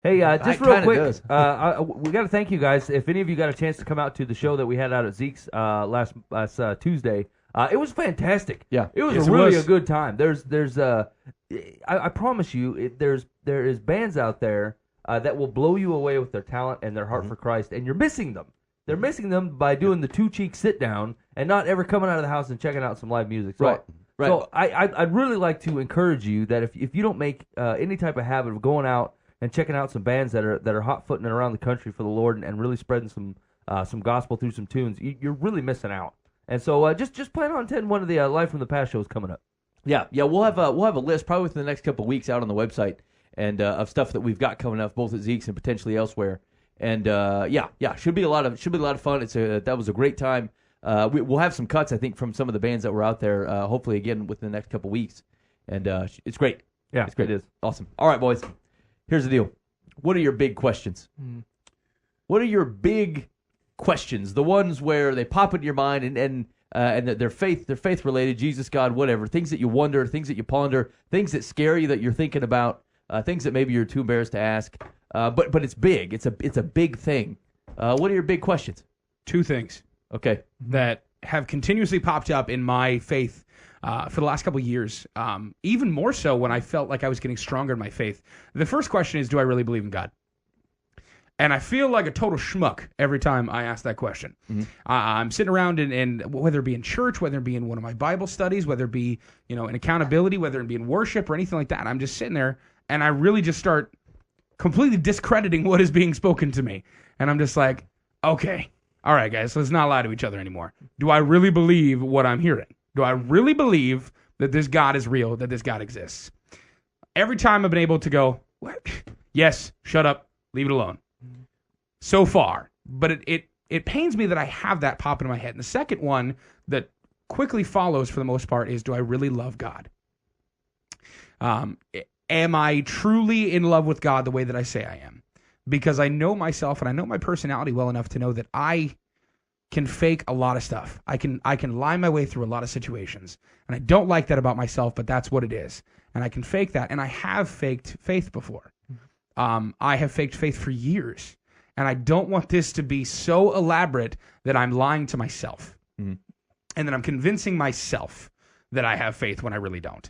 Hey, just real quick, does. we got to thank you guys. If any of you got a chance to come out to the show that we had out at Zeke's last Tuesday, it was fantastic. Yeah. it was Yes, really a good time. I promise you, there is bands out there that will blow you away with their talent and their heart for Christ, and you're missing them. They're missing them by doing the two cheek sit down and not ever coming out of the house and checking out some live music. So, Right. So I'd really like to encourage you that if you don't make any type of habit of going out and checking out some bands that are hot footing it around the country for the Lord and really spreading some gospel through some tunes, you're really missing out. And so just plan on attending one of the Live from the Past shows coming up. Yeah, we'll have a list probably within the next couple of weeks out on the website and of stuff that we've got coming up both at Zeke's and potentially elsewhere. And should be a lot of fun. That was a great time. We'll have some cuts I think from some of the bands that were out there. Hopefully again within the next couple of weeks, and it's great. Yeah, it's great. it is Awesome. All right, boys. Here's the deal. What are your big questions? What are your big questions? The ones where they pop into your mind and they're faith related, Jesus, God, whatever. Things that you wonder, things that you ponder, things that scare you that you're thinking about, things that maybe you're too embarrassed to ask. But it's big. It's a big thing. What are your big questions? Two things Okay. that have continuously popped up in my faith for the last couple of years, even more so when I felt like I was getting stronger in my faith. The first question is, do I really believe in God? And I feel like a total schmuck every time I ask that question. I'm sitting around and whether it be in church, whether it be in one of my Bible studies, whether it be in accountability, whether it be in worship or anything like that, I'm just sitting there and I really just start completely discrediting what is being spoken to me. And I'm just like, okay, all right, guys, let's not lie to each other anymore. Do I really believe what I'm hearing? Do I really believe that this God is real, that this God exists? Every time I've been able to go, what? Yes, shut up, leave it alone. So far. But it pains me that I have that pop in my head. And the second one that quickly follows for the most part is, do I really love God? Am I truly in love with God the way that I say I am? Because I know myself and I know my personality well enough to know that I can fake a lot of stuff. I can lie my way through a lot of situations. And I don't like that about myself, but that's what it is. And I can fake that. And I have faked faith before. I have faked faith for years. And I don't want this to be so elaborate that I'm lying to myself. And that I'm convincing myself that I have faith when I really don't.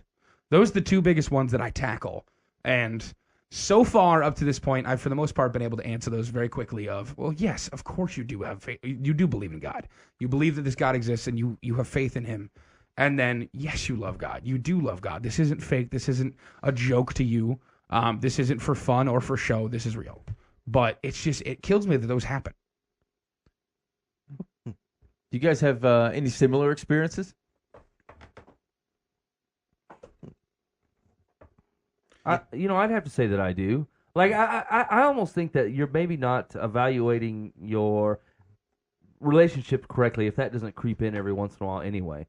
Those are the two biggest ones that I tackle. And so far up to this point, I've for the most part been able to answer those very quickly of, well, yes, of course you do have faith. You do believe in God. You believe that this God exists and you have faith in him. And then, yes, you love God. You do love God. This isn't fake. This isn't a joke to you. This isn't for fun or for show. This is real. But it kills me that those happen. Do you guys have any similar experiences? I'd have to say that I do. Like, I almost think that you're maybe not evaluating your relationship correctly if that doesn't creep in every once in a while anyway.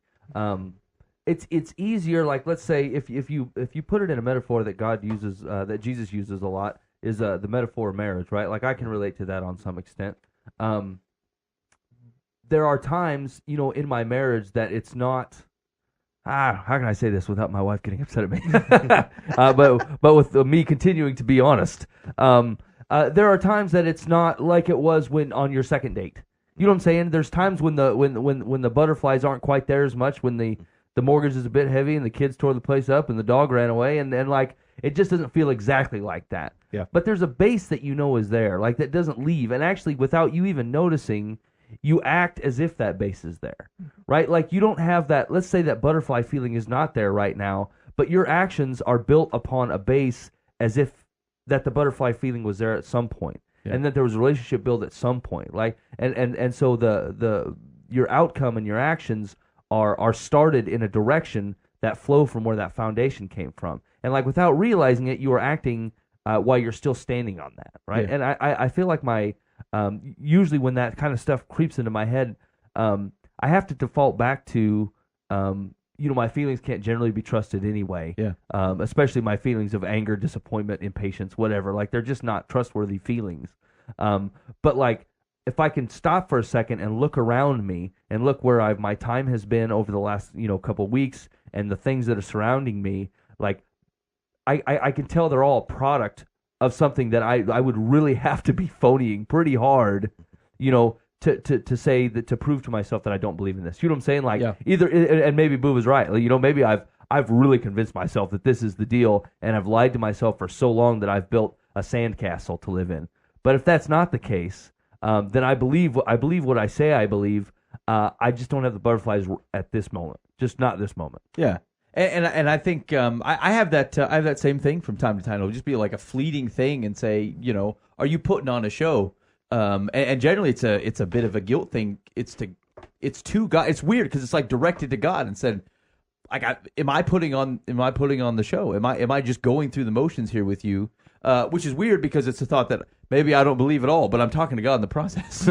It's easier, like, let's say if you put it in a metaphor that God uses, that Jesus uses a lot, is the metaphor of marriage, right? Like, I can relate to that on some extent. There are times, in my marriage that it's not... how can I say this without my wife getting upset at me? but with me continuing to be honest, there are times that it's not like it was when on your second date. You know what I'm saying? There's times when the butterflies aren't quite there as much, when the mortgage is a bit heavy and the kids tore the place up and the dog ran away, and like it just doesn't feel exactly like that. Yeah. But there's a base that is there, like that doesn't leave, and actually without you even noticing, you act as if that base is there, right? Like you don't have that, let's say that butterfly feeling is not there right now, but your actions are built upon a base as if that the butterfly feeling was there at some point, and that there was a relationship built at some point. Like, and so your outcome and your actions are started in a direction that flow from where that foundation came from. And like without realizing it, you are acting while you're still standing on that, right? Yeah. And I feel like usually when that kind of stuff creeps into my head, I have to default back to, my feelings can't generally be trusted anyway. Yeah. Especially my feelings of anger, disappointment, impatience, whatever. Like they're just not trustworthy feelings. But like if I can stop for a second and look around me and look where my time has been over the last couple of weeks and the things that are surrounding me, like I can tell they're all a product of something that I would really have to be phonying pretty hard, to say that, to prove to myself that I don't believe in this. You know what I'm saying? Like either, and maybe Boo was right. Maybe I've really convinced myself that this is the deal, and I've lied to myself for so long that I've built a sandcastle to live in. But if that's not the case, then I believe what I say I believe. I just don't have the butterflies at this moment, just not this moment. Yeah. And I think I have that same thing from time to time. It'll just be like a fleeting thing and say, are you putting on a show? And generally it's a bit of a guilt thing. It's to God. It's weird because it's like directed to God and said, am I putting on the show? Am I just going through the motions here with you? Which is weird because it's a thought that maybe I don't believe at all, but I'm talking to God in the process.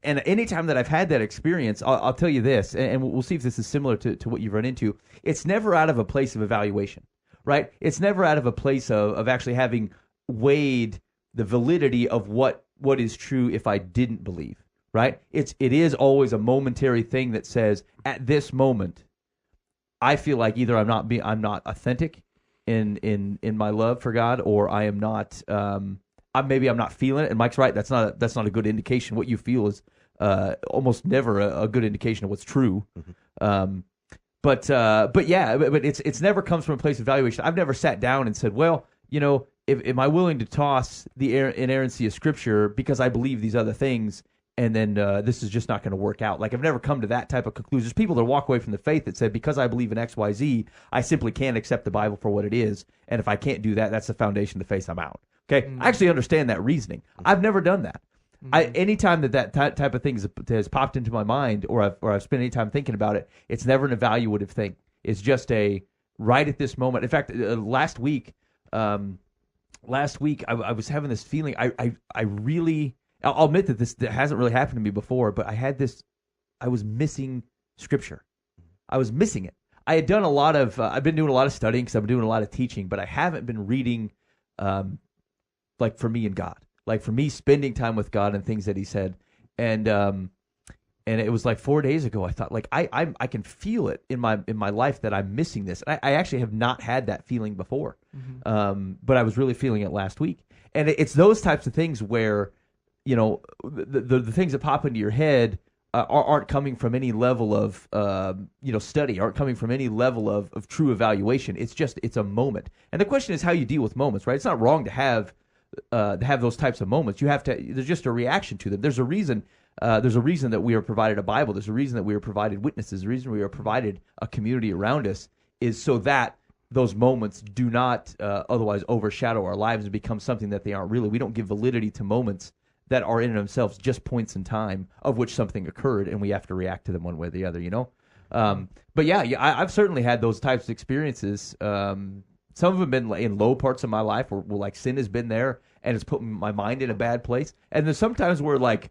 And anytime that I've had that experience, I'll tell you this, and we'll see if this is similar to what you've run into. It's never out of a place of evaluation, right? It's never out of a place of actually having weighed the validity of what is true if I didn't believe, right? It is always a momentary thing that says, at this moment, I feel like either I'm not authentic in my love for God, or I am not. Maybe I'm not feeling it, and Mike's right. That's not a good indication. What you feel is almost never a good indication of what's true. Mm-hmm. But it's never comes from a place of evaluation. I've never sat down and said, well, am I willing to toss the inerrancy of Scripture because I believe these other things, and then this is just not going to work out. Like, I've never come to that type of conclusion. There's people that walk away from the faith that said, because I believe in X, Y, Z, I simply can't accept the Bible for what it is, and if I can't do that, that's the foundation of the faith, I'm out. Okay, I actually understand that reasoning. I've never done that. Anytime that type of thing has popped into my mind, or I've spent any time thinking about it, it's never an evaluative thing. It's just a right at this moment. In fact, last week I was having this feeling. I really, I'll admit that this hasn't really happened to me before, but I was missing Scripture. I was missing it. I had done I've been doing a lot of studying because I've been doing a lot of teaching, but I haven't been reading. Like for me and God, like for me spending time with God and things that He said, and it was like 4 days ago. I thought, like, I can feel it in my life that I'm missing this. I actually have not had that feeling before, but I was really feeling it last week. And it's those types of things where, the things that pop into your head aren't coming from any level of study, aren't coming from any level of true evaluation. It's a moment. And the question is how you deal with moments, right? It's not wrong to have those types of moments. There's just a reaction to them. There's a reason that we are provided a Bible. There's a reason that we are provided witnesses. The reason we are provided a community around us is so that those moments do not otherwise overshadow our lives and become something that they aren't really. We don't give validity to moments that are in and of themselves just points in time of which something occurred, and we have to react to them one way or the other, But I've certainly had those types of experiences. Some of them have been in low parts of my life where like sin has been there and it's put my mind in a bad place. And there's sometimes where like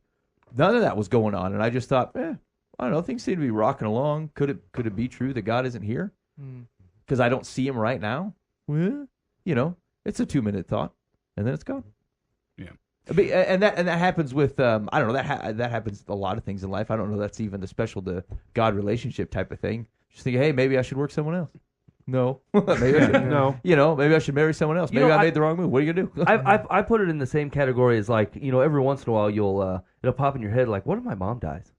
none of that was going on, and I just thought, I don't know, things seem to be rocking along. Could it be true that God isn't here? Because I don't see Him right now? Well, it's a 2-minute thought, and then it's gone. Yeah. And that happens with I don't know, that happens with a lot of things in life. I don't know that's even the special to God relationship type of thing. Just thinking, hey, maybe I should work someone else. No, maybe I should. No, maybe I should marry someone else. Maybe I made the wrong move. What are you gonna do? I put it in the same category as like every once in a while it'll pop in your head like, what if my mom dies,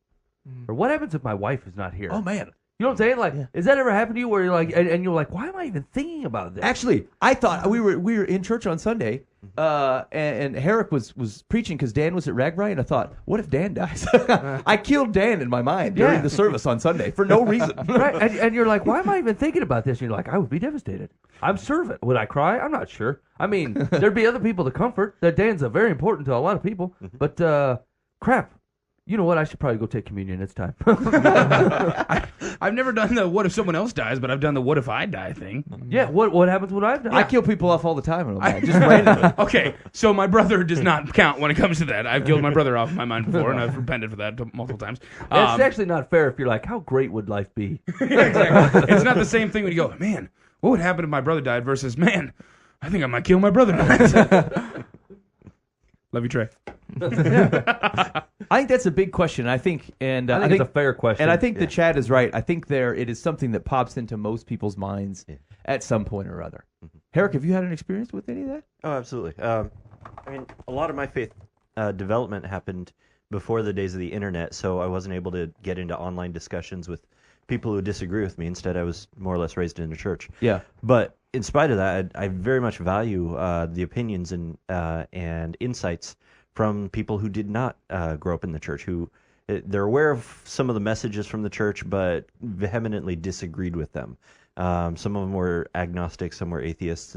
or what happens if my wife is not here? Oh man. You know what I'm saying? Like, Has that ever happened to you where you're like, and you're like, why am I even thinking about this? Actually, I thought we were in church on Sunday, and Herrick was preaching because Dan was at Ragbri, and I thought, what if Dan dies? I killed Dan in my mind during the service on Sunday for no reason. Right, and you're like, why am I even thinking about this? And you're like, I would be devastated. I'm servant. Would I cry? I'm not sure. I mean, there'd be other people to comfort. That Dan's very important to a lot of people, but crap. You know what? I should probably go take communion. It's time. I've never done the what if someone else dies, but I've done the what if I die thing. Yeah, what happens when I've died? I kill people off all the time. Just randomly. Okay, so my brother does not count when it comes to that. I've killed my brother off in my mind before, and I've repented for that multiple times. It's actually not fair if you're like, how great would life be? Yeah, exactly. It's not the same thing when you go, man, what would happen if my brother died versus, man, I think I might kill my brother tonight. Love you, Trey. I think that's a big question. I think it's a fair question. And I think the Chad is right. I think it is something that pops into most people's minds at some point or other. Herrick, have you had an experience with any of that? Oh, absolutely. I mean, a lot of my faith development happened before the days of the internet, so I wasn't able to get into online discussions with people who disagree with me. Instead, I was more or less raised in a church. Yeah. But in spite of that, I very much value the opinions and insights from people who did not grow up in the church, who they're aware of some of the messages from the church, but vehemently disagreed with them. Some of them were agnostics, some were atheists,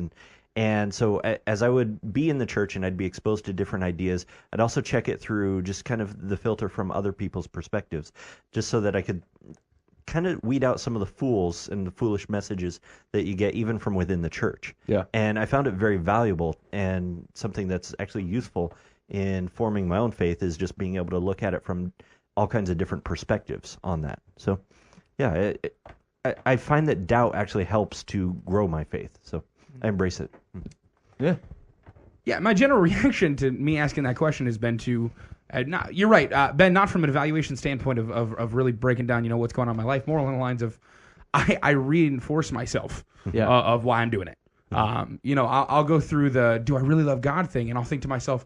and so as I would be in the church and I'd be exposed to different ideas, I'd also check it through just kind of the filter from other people's perspectives, just so that I could kind of weed out some of the fools and the foolish messages that you get even from within the church. Yeah. And I found it very valuable, and something that's actually useful in forming my own faith is just being able to look at it from all kinds of different perspectives on that. So, yeah, I find that doubt actually helps to grow my faith. So I embrace it. Yeah. Yeah, my general reaction to me asking that question has been to, you're right, Ben, not from an evaluation standpoint of really breaking down, what's going on in my life, more along the lines of I reinforce myself of why I'm doing it. I'll go through the do I really love God thing, and I'll think to myself,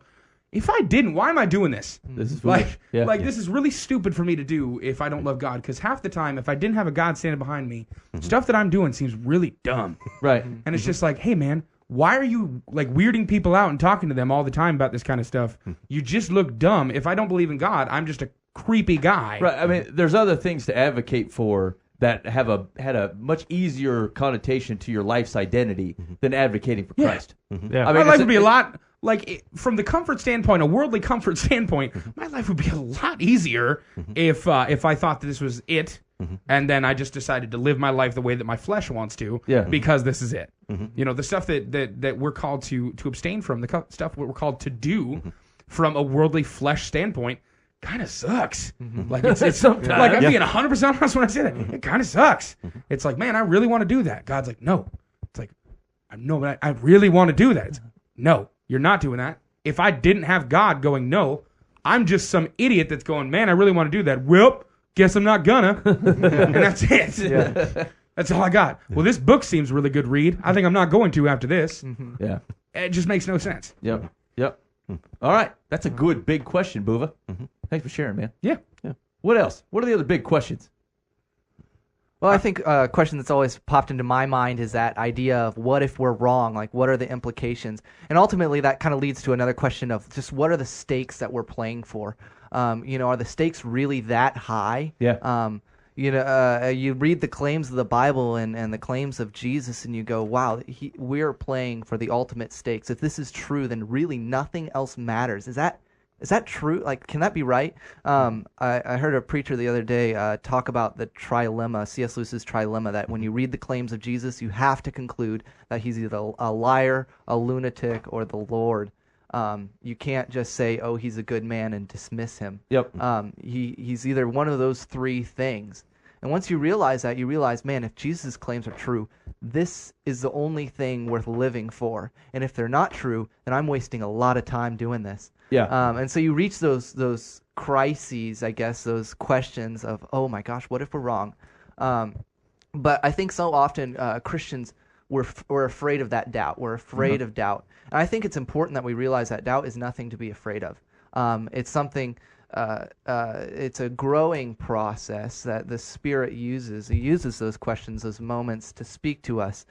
if I didn't, why am I doing this? This is foolish. This is really stupid for me to do if I don't love God, because half the time, if I didn't have a God standing behind me, stuff that I'm doing seems really dumb. Right. And it's just like, hey, man, why are you weirding people out and talking to them all the time about this kind of stuff? You just look dumb. If I don't believe in God, I'm just a creepy guy. Right. I mean, there's other things to advocate for that had a much easier connotation to your life's identity than advocating for Christ. Yeah. I mean, My life would be a lot, from the comfort standpoint, a worldly comfort standpoint, my life would be a lot easier if I thought that this was it, and then I just decided to live my life the way that my flesh wants to, because this is it. The stuff that we're called to abstain from, the stuff we're called to do from a worldly flesh standpoint, kind of sucks. It's I'm being 100% honest when I say that. It kind of sucks. It's like, man, I really want to do that. God's like, no. It's like, no, but I really want to do that. It's, no, you're not doing that. If I didn't have God going, no, I'm just some idiot that's going, man, I really want to do that. Well, guess I'm not gonna. And that's it. Yeah. That's all I got. Well, this book seems really good read. I think I'm not going to after this. Yeah. It just makes no sense. Yep. All right. That's a good big question, Buva. Thanks for sharing, man. Yeah. What else? What are the other big questions? Well, I think a question that's always popped into my mind is that idea of what if we're wrong? Like, what are the implications? And ultimately, that kind of leads to another question of just what are the stakes that we're playing for? Are the stakes really that high? Yeah. You read the claims of the Bible and the claims of Jesus, and you go, wow, we're playing for the ultimate stakes. If this is true, then really nothing else matters. Is that true? Like, can that be right? I heard a preacher the other day talk about the trilemma, C.S. Lewis's trilemma, that when you read the claims of Jesus, you have to conclude that he's either a liar, a lunatic, or the Lord. You can't just say, oh, he's a good man and dismiss him. Yep. He's either one of those three things. And once you realize that, you realize, man, if Jesus' claims are true, this is the only thing worth living for. And if they're not true, then I'm wasting a lot of time doing this. Yeah. And so you reach those crises, I guess, those questions of, oh my gosh, what if we're wrong? But I think so often Christians, we're afraid of that doubt. We're afraid of doubt. And I think it's important that we realize that doubt is nothing to be afraid of. It's something, it's a growing process that the Spirit uses. He uses those questions, those moments to speak to us.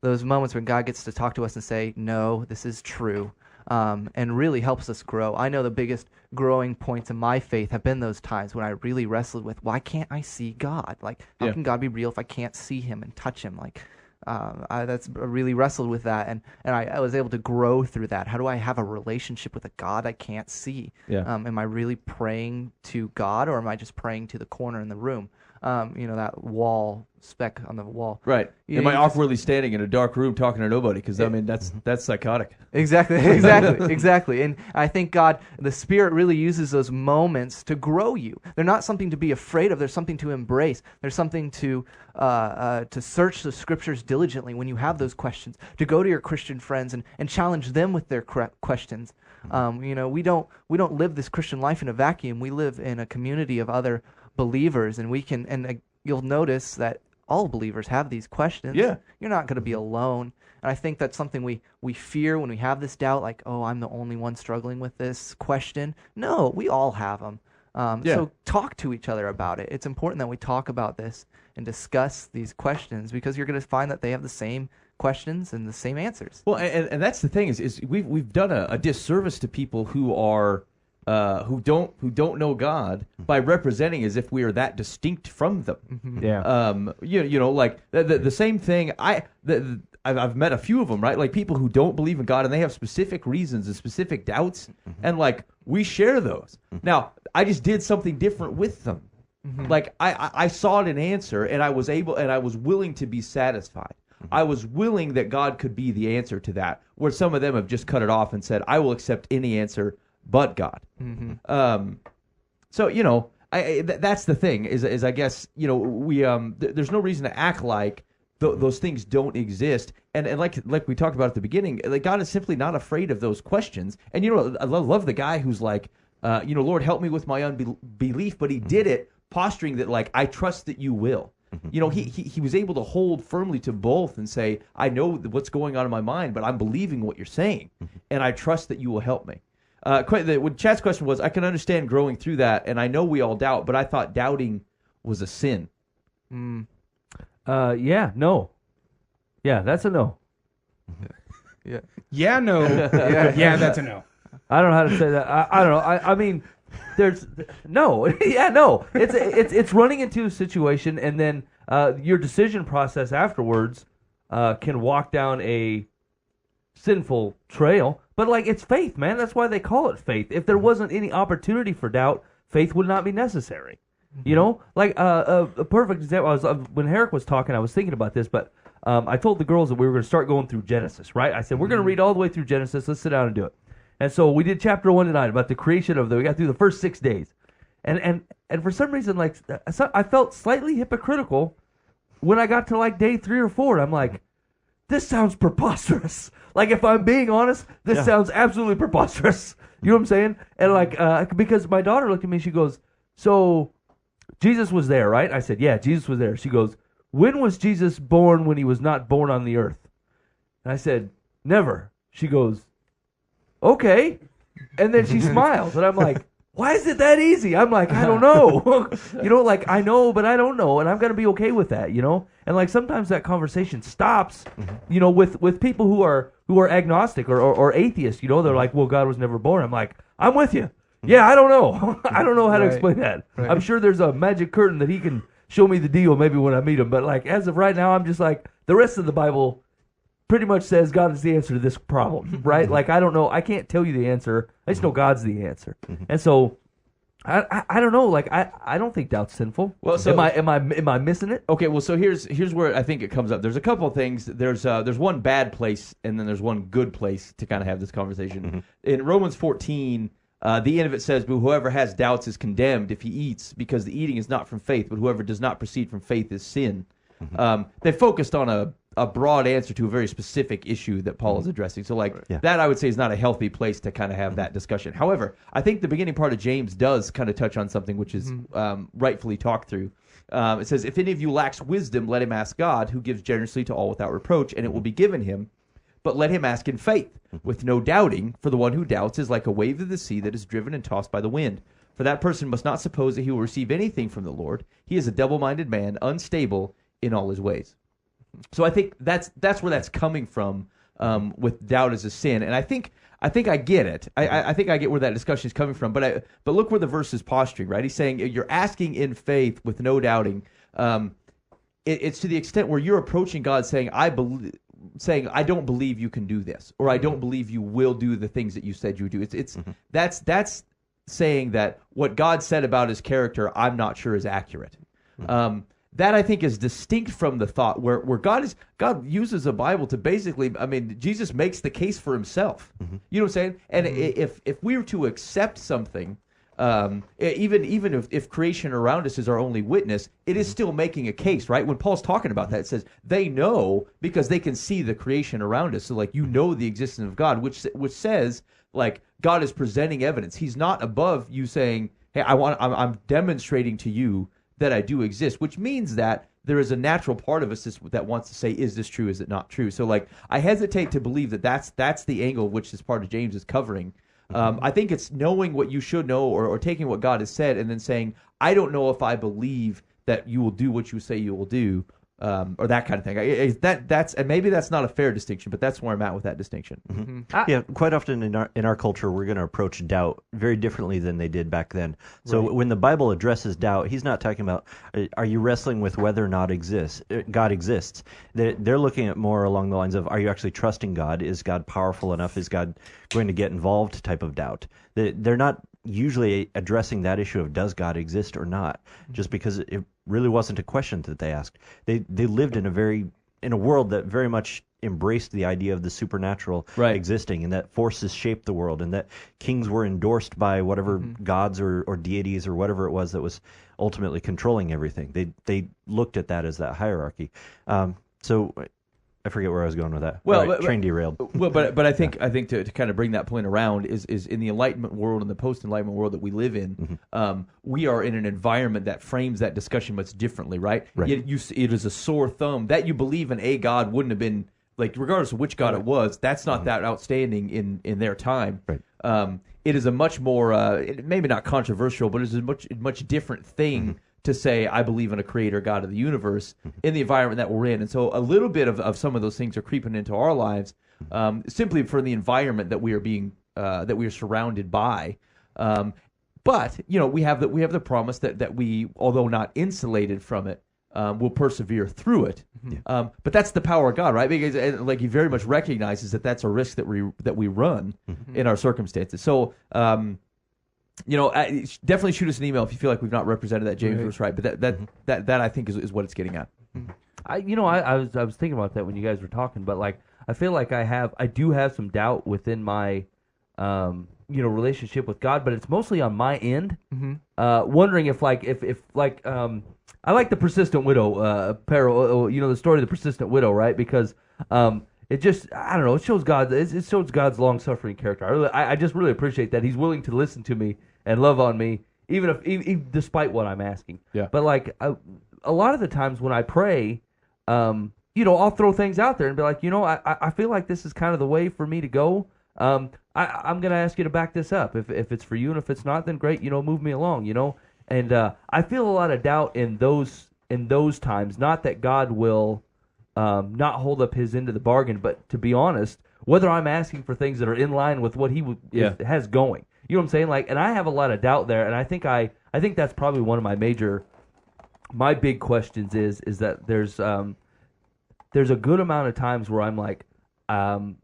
Those moments when God gets to talk to us and say, no, this is true. And really helps us grow. I know the biggest growing points in my faith have been those times when I really wrestled with, why can't I see God? Like, how can God be real if I can't see Him and touch Him? Like, I really wrestled with that, and I was able to grow through that. How do I have a relationship with a God I can't see? Yeah. Am I really praying to God, or am I just praying to the corner in the room? That wall speck on the wall. Right. Am I awkwardly standing in a dark room talking to nobody? Because, I mean, that's psychotic. Exactly. And I think God, the Spirit really uses those moments to grow you. They're not something to be afraid of. There's something to embrace. There's something to search the Scriptures diligently when you have those questions, to go to your Christian friends and challenge them with their questions. We don't live this Christian life in a vacuum. We live in a community of other believers, and we can, and you'll notice that all believers have these questions. Yeah. You're not going to be alone. And I think that's something we fear when we have this doubt, like, oh, I'm the only one struggling with this question. No, we all have them. So talk to each other about it. It's important that we talk about this and discuss these questions, because you're going to find that they have the same questions and the same answers. Well, and that's the thing is we've done a disservice to people who are who don't know God by representing as if we are that distinct from them. Yeah. You know, like the same thing. I've met a few of them, right? Like people who don't believe in God and they have specific reasons and specific doubts, and like we share those. Now, I just did something different with them. Like I sought an answer, and I was willing to be satisfied. I was willing that God could be the answer to that, where some of them have just cut it off and said, I will accept any answer but God. So, you know, that's the thing is I guess, you know, we there's no reason to act like those things don't exist. And like we talked about at the beginning, like God is simply not afraid of those questions. And, you know, I love the guy who's like, you know, Lord, help me with my unbelief, but he did it posturing that, like, I trust that you will. You know, he was able to hold firmly to both and say, I know what's going on in my mind, but I'm believing what you're saying, and I trust that you will help me. What Chad's question was, I can understand growing through that, and I know we all doubt, but I thought doubting was a sin. Yeah, no. Yeah, that's a no. Yeah, no. Yeah, that's a no. I don't know how to say that. I don't know. I mean, there's no. Yeah, no. It's running into a situation, and then your decision process afterwards can walk down a sinful trail. But like, it's faith, man. That's why they call it faith. If there wasn't any opportunity for doubt, faith would not be necessary. You know, like a perfect example. When Herrick was talking, I was thinking about this, but I told the girls that we were going to start going through Genesis. Right? I said we're going to read all the way through Genesis. Let's sit down and do it. And so we did chapter 1 tonight about the creation of we got through the first 6 days. And for some reason, like, I felt slightly hypocritical when I got to like day 3 or 4. I'm like, this sounds preposterous. Like, if I'm being honest, this sounds absolutely preposterous. You know what I'm saying? And like, because my daughter looked at me, she goes, so Jesus was there, right? I said, yeah, Jesus was there. She goes, when was Jesus born when he was not born on the earth? And I said, never. She goes, okay. And then she smiles, and I'm like, why is it that easy? I'm like, I don't know. You know, like, I know, but I don't know, and I'm going to be okay with that, you know? And like, sometimes that conversation stops, you know, with people who are agnostic or atheists, you know? They're like, well, God was never born. I'm like, I'm with you. Yeah, I don't know. I don't know how to explain that. Right. I'm sure there's a magic curtain that he can show me the deal maybe when I meet him, but like, as of right now, I'm just like, the rest of the Bible pretty much says God is the answer to this problem, right? Like, I don't know. I can't tell you the answer. I just know God's the answer. And so, I don't know. Like, I don't think doubt's sinful. Well, so am I missing it? Okay. Well, so here's where I think it comes up. There's a couple of things. There's one bad place, and then there's one good place to kind of have this conversation. In Romans 14, the end of it says, but whoever has doubts is condemned if he eats, because the eating is not from faith, but whoever does not proceed from faith is sin. They focused on a broad answer to a very specific issue that Paul is addressing. So like that, I would say, is not a healthy place to kind of have that discussion. However, I think the beginning part of James does kind of touch on something which is rightfully talked through. It says, if any of you lacks wisdom, let him ask God, who gives generously to all without reproach, and it will be given him. But let him ask in faith, with no doubting, for the one who doubts is like a wave of the sea that is driven and tossed by the wind. For that person must not suppose that he will receive anything from the Lord. He is a double-minded man, unstable in all his ways. So I think that's where that's coming from, with doubt as a sin. And I think I get it. I think I get where that discussion is coming from. But look where the verse is posturing, right? He's saying you're asking in faith with no doubting. It's to the extent where you're approaching God saying, I don't believe you can do this, or I don't believe you will do the things that you said you would do. That's saying that what God said about his character, I'm not sure is accurate. That I think is distinct from the thought where God uses the Bible to basically, I mean, Jesus makes the case for himself. You know what I'm saying? And if we were to accept something, even if creation around us is our only witness, it is still making a case, right? When Paul's talking about that, it says they know because they can see the creation around us. So like, you know the existence of God, which says like God is presenting evidence. He's not above you saying, hey, I'm demonstrating to you that I do exist, which means that there is a natural part of us that wants to say, is this true? Is it not true? So like, I hesitate to believe that that's the angle which this part of James is covering. I think it's knowing what you should know, or taking what God has said and then saying, I don't know if I believe that you will do what you say you will do, or that kind of thing. And maybe that's not a fair distinction, but that's where I'm at with that distinction. Yeah, quite often in our culture, we're going to approach doubt very differently than they did back then. So when the Bible addresses doubt, he's not talking about, are you wrestling with whether or not God exists? They're looking at more along the lines of, are you actually trusting God? Is God powerful enough? Is God going to get involved type of doubt? They're not usually addressing that issue of does God exist or not, just because it really wasn't a question that they asked. They lived in a world that very much embraced the idea of the supernatural existing, and that forces shaped the world, and that kings were endorsed by whatever gods or deities or whatever it was that was ultimately controlling everything. They looked at that as that hierarchy. So I forget where I was going with that. Well, train derailed. Well, but I think to kind of bring that point around is in the Enlightenment world and the post-Enlightenment world that we live in, we are in an environment that frames that discussion much differently, right? It is a sore thumb that you believe in a God wouldn't have been, like, regardless of which God it was, that's not that outstanding in their time. Right. It is a much more, maybe not controversial, but it's a much different thing to say, I believe in a creator God of the universe in the environment that we're in. And so a little bit of some of those things are creeping into our lives, simply for the environment that we are being, that we are surrounded by. But, we have the promise that we, although not insulated from it, will persevere through it. But that's the power of God, right? Because like, he very much recognizes that that's a risk that we run in our circumstances. So, definitely shoot us an email if you feel like we've not represented that James verse right. But that I think is what it's getting at. I was thinking about that when you guys were talking, but like, I feel like I do have some doubt within my relationship with God, but it's mostly on my end. Wondering if I like the persistent widow parable, the story of the persistent widow, right? Because it just, I don't know, it shows God's long-suffering character. I just really appreciate that he's willing to listen to me and love on me, even despite what I'm asking. Yeah. But like, a lot of the times when I pray, I'll throw things out there and be like, I feel like this is kind of the way for me to go. I'm going to ask you to back this up. If it's for you, and if it's not, then great, move me along, And I feel a lot of doubt in those times, not that God will not hold up his end of the bargain, but to be honest, whether I'm asking for things that are in line with what he has going. You know what I'm saying? Like, and I have a lot of doubt there, and I think that's probably one of my big questions is that there's a good amount of times where I'm like, am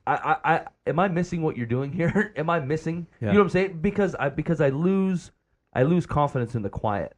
I missing what you're doing here? Am I missing? Yeah. You know what I'm saying? Because I lose confidence in the quiet.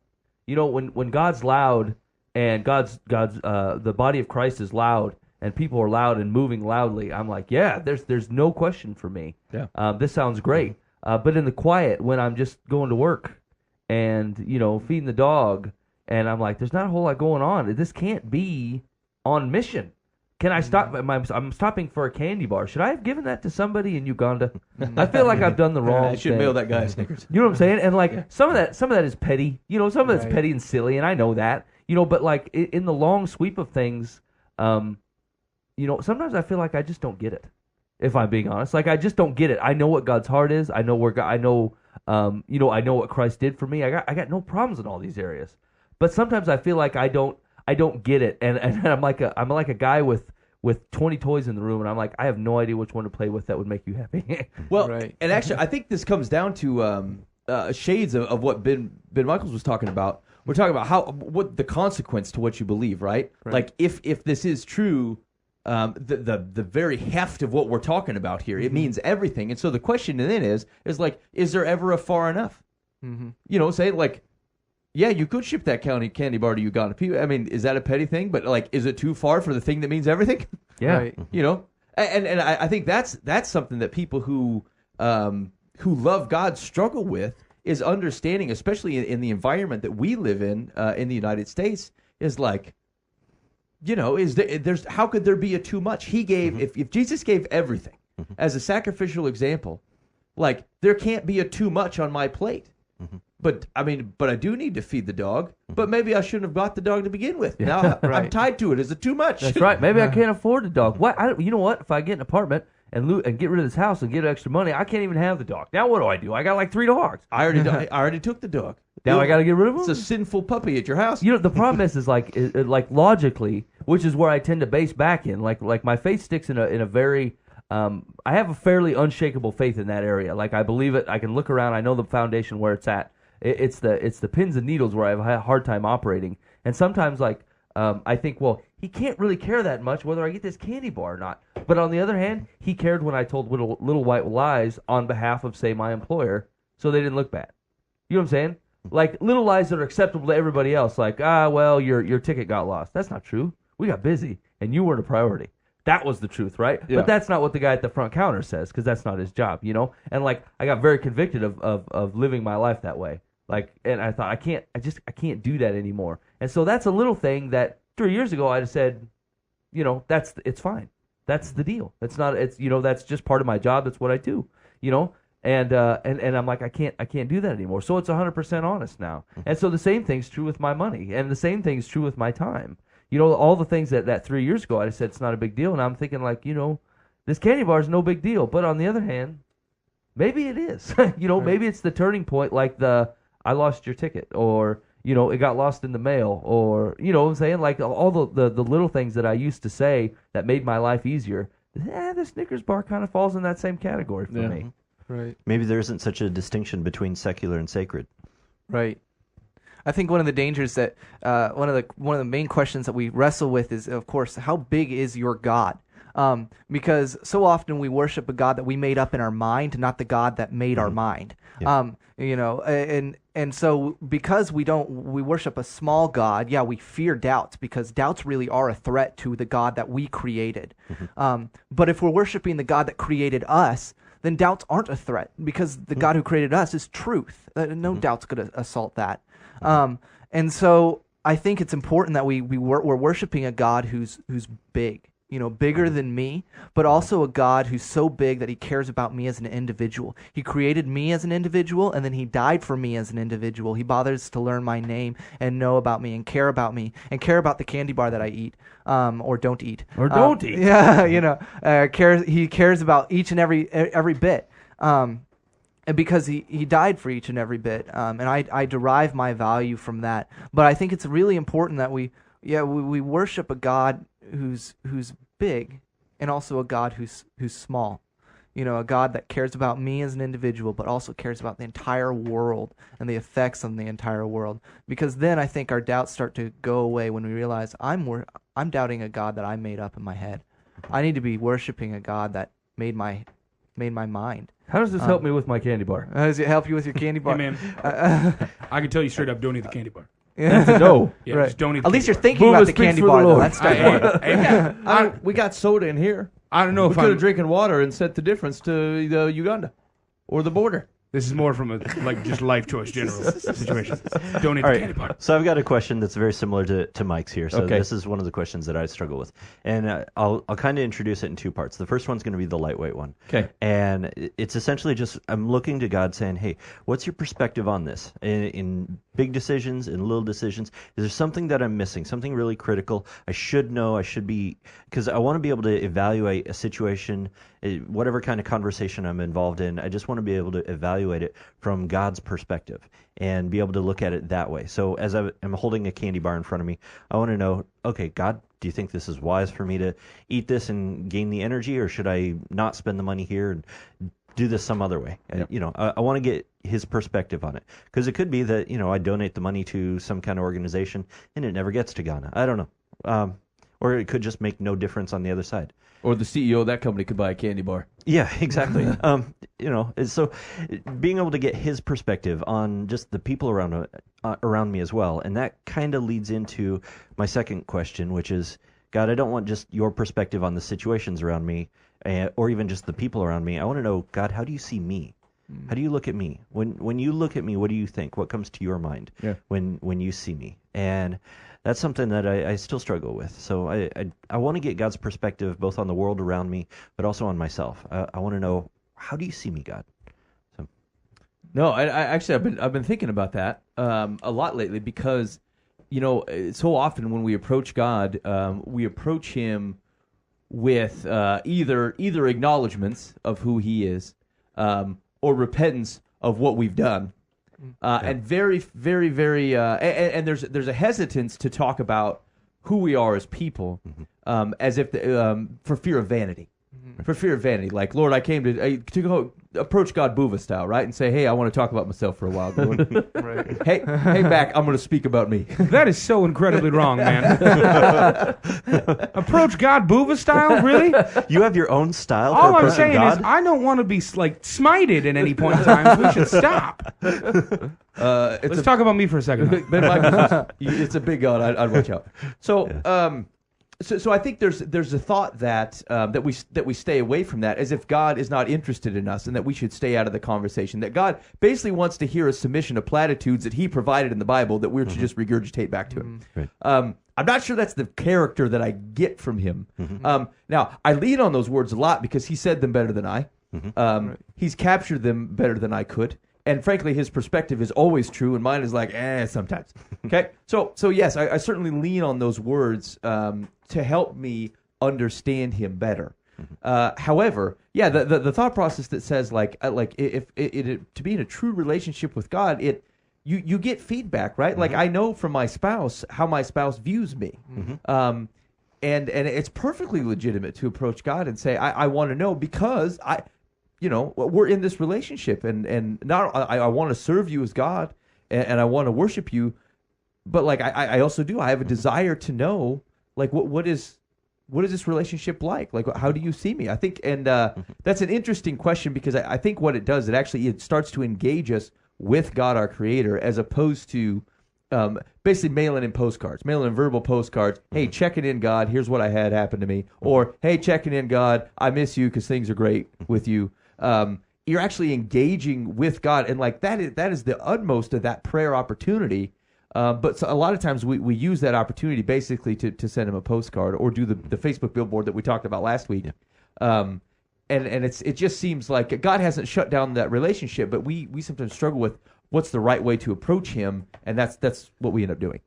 When God's loud and God's the body of Christ is loud and people are loud and moving loudly, I'm like, yeah, there's no question for me. Yeah. This sounds great. But in the quiet, when I'm just going to work and feeding the dog, and I'm like, there's not a whole lot going on. This can't be on mission. Can I stop? I'm stopping for a candy bar. Should I have given that to somebody in Uganda? I feel like I've done the wrong I should thing. mail that guy a Snickers. You know what I'm saying? And like some of that is petty. Some of that's petty and silly, and I know that. But like in the long sweep of things, sometimes I feel like I just don't get it. If I'm being honest, like I just don't get it. I know what God's heart is. I know where God, I know what Christ did for me. I got no problems in all these areas. But sometimes I feel like I don't get it, and I'm like a guy with 20 toys in the room, and I'm like, I have no idea which one to play with that would make you happy. Well, and actually, I think this comes down to shades of what Ben Michaels was talking about. We're talking about what the consequence to what you believe, right? Like if this is true, the very heft of what we're talking about here, it means everything. And so the question then is like, is there ever a far enough? Say like, yeah, you could ship that candy bar to Uganda. I mean, is that a petty thing? But like, is it too far for the thing that means everything? Yeah. Right. And I think that's something that people who love God struggle with, is understanding, especially in the environment that we live in the United States, is like, how could there be a too much? He gave, if Jesus gave everything as a sacrificial example, like there can't be a too much on my plate. But I do need to feed the dog. But maybe I shouldn't have got the dog to begin with. Now I'm Right. tied to it. Is it too much? That's right. Maybe I can't afford a dog. What? You know what? If I get an apartment and get rid of this house and get extra money, I can't even have the dog. Now what do? I got like 3 dogs. I already took the dog. Now I got to get rid of It's them. a sinful puppy at your house. You know, the problem is like logically, which is where I tend to base back in. Like my faith sticks in a very I have a fairly unshakable faith in that area. Like I believe it. I can look around. I know the foundation where it's at. It's the pins and needles where I have a hard time operating. And sometimes like I think, well, he can't really care that much whether I get this candy bar or not. But on the other hand, he cared when I told little white lies on behalf of, say, my employer, so they didn't look bad. You know what I'm saying? Like little lies that are acceptable to everybody else. Like, well, your ticket got lost. That's not true. We got busy, and you weren't a priority. That was the truth, right? Yeah. But that's not what the guy at the front counter says, because that's not his job, you know? And like I got very convicted of living my life that way. Like, and I thought I can't do that anymore. And so that's a little thing that 3 years ago I'd have said, you know, it's fine. That's the deal. That's just part of my job. That's what I do, you know? And I'm like, I can't do that anymore. So it's 100% honest now. And so the same thing's true with my money, and the same thing's true with my time. You know, all the things that 3 years ago I just said it's not a big deal, and I'm thinking like, you know, this candy bar is no big deal. But on the other hand, maybe it is. You know, maybe it's the turning point, like I lost your ticket, or you know, it got lost in the mail, or you know what I'm saying, like all the little things that I used to say that made my life easier. The Snickers bar kind of falls in that same category for me. Right. Maybe there isn't such a distinction between secular and sacred. Right. I think one of the dangers that one of the main questions that we wrestle with is, of course, how big is your God? Because so often we worship a God that we made up in our mind, not the God that made our mind. Yeah. You know, and so because we worship a small God, yeah, we fear doubts, because doubts really are a threat to the God that we created. But if we're worshiping the God that created us, then doubts aren't a threat, because the God who created us is truth. No doubt's going to assault that. And so I think it's important that we're worshiping a God who's big, you know, bigger than me, but also a God who's so big that he cares about me as an individual. He created me as an individual, and then he died for me as an individual. He bothers to learn my name and know about me and care about me and care about the candy bar that I eat, or don't eat. Or don't eat. Yeah, you know, he cares about each and every bit. And because he died for each and every bit, and I derive my value from that. But I think it's really important that we worship a God who's big, and also a God who's small. You know, a God that cares about me as an individual, but also cares about the entire world and the effects on the entire world. Because then I think our doubts start to go away when we realize I'm doubting a God that I made up in my head. I need to be worshiping a God that made my mind. How does this help me with my candy bar? How does it help you with your candy bar? Hey, man, I can tell you straight up, don't eat the candy bar. That's a no. Yeah, Right. just don't eat the At least candy you're bar. thinking Boomer about the speaks candy for the bar, though. Lord. That's step one. Hey, We got soda in here. I don't know We if could have I'm. drinking water and set the difference to the Uganda or the border. This is more from a just life choice general situation. Don't eat All the candy right. bar. So I've got a question that's very similar to Mike's here. So Okay. this is one of the questions that I struggle with, and I'll kind of introduce it in 2 parts. The first one's going to be the lightweight one. Okay. And it's essentially just I'm looking to God saying, hey, what's your perspective on this? In big decisions, in little decisions, is there something that I'm missing, something really critical I should know, I should be, because I want to be able to evaluate a situation, whatever kind of conversation I'm involved in, I just want to be able to evaluate it from God's perspective and be able to look at it that way. So as I'm holding a candy bar in front of me, I want to know, okay, God, do you think this is wise for me to eat this and gain the energy, or should I not spend the money here and do this some other way? You know, I want to get his perspective on it, because it could be that, you know, I donate the money to some kind of organization and it never gets to Ghana. I don't know. Or it could just make no difference on the other side. Or the CEO of that company could buy a candy bar. Yeah, exactly. You know, so being able to get his perspective on just the people around me as well, and that kind of leads into my second question, which is, God, I don't want just your perspective on the situations around me, or even just the people around me. I want to know, God, how do you see me? How do you look at me? When you look at me, what do you think? What comes to your mind when you see me? And that's something that I still struggle with. So I want to get God's perspective both on the world around me, but also on myself. I want to know, how do you see me, God? So. No, I actually I've been thinking about that a lot lately because, so often when we approach God, we approach Him with either acknowledgments of who He is, or repentance of what we've done, and very, very, very, and there's a hesitance to talk about who we are as people, as if for fear of vanity. For fear of vanity, like, Lord, I came to go approach God Buva style, right, and say, hey, I want to talk about myself for a while. Right. hey, back, I'm going to speak about me. That is so incredibly wrong, man. Approach God Buva style, really? You have your own style. All for I'm approaching saying God? is, I don't want to be like smited at any point in time. So we should stop. Let's talk about me for a second. Ben Michaels, it's a big God. I'd watch out. So, So I think there's a thought that that we stay away from that, as if God is not interested in us and that we should stay out of the conversation. That God basically wants to hear a submission of platitudes that He provided in the Bible that we're to just regurgitate back to Him. Right. I'm not sure that's the character that I get from Him. Now I lean on those words a lot because He said them better than I. He's captured them better than I could. And frankly, His perspective is always true, and mine is like, sometimes. Okay, so yes, I certainly lean on those words to help me understand Him better. However, yeah, the thought process that says like if to be in a true relationship with God, you get feedback, right? Like I know from my spouse how my spouse views me, and it's perfectly legitimate to approach God and say, I want to know because we're in this relationship, and not I want to serve you as God, and I want to worship you, but like I also do. I have a desire to know, like what is this relationship like? Like how do you see me? I think, and that's an interesting question because I think what it does, it starts to engage us with God, our Creator, as opposed to basically mailing in verbal postcards. Hey, checking in, God. Here's what I had happen to me, or hey, checking in, God. I miss you because things are great with you. You're actually engaging with God, and like that is the utmost of that prayer opportunity. But so a lot of times we use that opportunity basically to send Him a postcard or do the Facebook billboard that we talked about last week. Yeah. And it just seems like God hasn't shut down that relationship, but we sometimes struggle with what's the right way to approach Him, and that's what we end up doing.